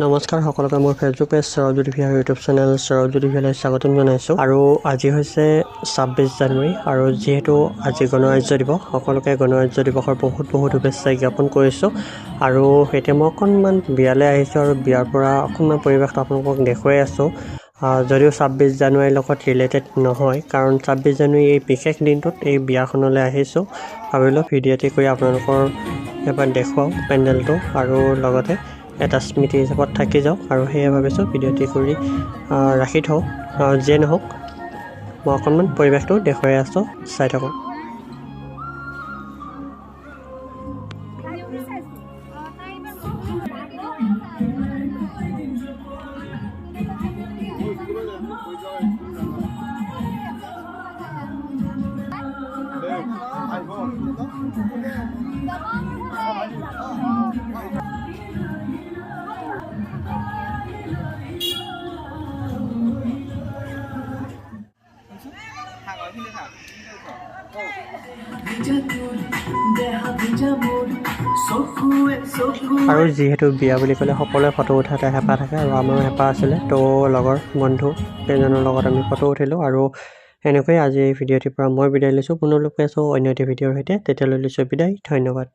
নমস্কাৰ সকলোকে মোৰ ফেচবুক পেজ সৰবজ্যোতি ভিয়া ইউটিউব চেনেল সৰবজ্যোতি ভিয়ালৈ স্বাগতম জনাইছোঁ। আৰু আজি হৈছে 26 জানুৱাৰী আৰু যিহেতু আজি গণৰাজ্য দিৱস, সকলোকে গণৰাজ্য দিৱসৰ বহুত শুভেচ্ছা জ্ঞাপন কৰিছোঁ। আৰু এতিয়া মই অকণমান বিয়ালৈ আহিছোঁ আৰু বিয়াৰ পৰা অকণমান পৰিৱেশটো আপোনালোকক দেখুৱাই আছোঁ। যদিও 26 জানুৱাৰীৰ লগত ৰিলেটেড নহয়, কাৰণ 26 জানুৱাৰী এই বিশেষ দিনটোত এই বিয়াখনলৈ আহিছোঁ। ভাবিলোঁ ভিডিঅ'টি কৰি আপোনালোকৰ এবাৰ দেখুৱাওঁ পেণ্ডেলটো আৰু লগতে এটা স্মৃতি হিচাপত থাকি যাওক, আৰু সেয়ে ভাবিছোঁ ভিডিঅ'টি কৰি ৰাখি থওঁ। যিয়ে নহওক মই অকণমান পৰিৱেশটো দেখুৱাই আছোঁ, চাই থাকক। আৰু যিহেতু বিয়া বুলি ক'লে সকলোৱে ফটো উঠাতে হেঁপাহ থাকে, আৰু আমাৰো হেঁপাহ আছিলে, তো লগৰ বন্ধু কেইজনৰ লগত আমি ফটো উঠিলোঁ। আৰু এনেকৈয়ে আজি এই ভিডিঅ'টিৰ পৰা মই বিদায় লৈছোঁ। পুনৰ লগ পাই আছোঁ অন্য এটি ভিডিঅ'ৰ সৈতে। তেতিয়ালৈ লৈছোঁ বিদায়, ধন্যবাদ।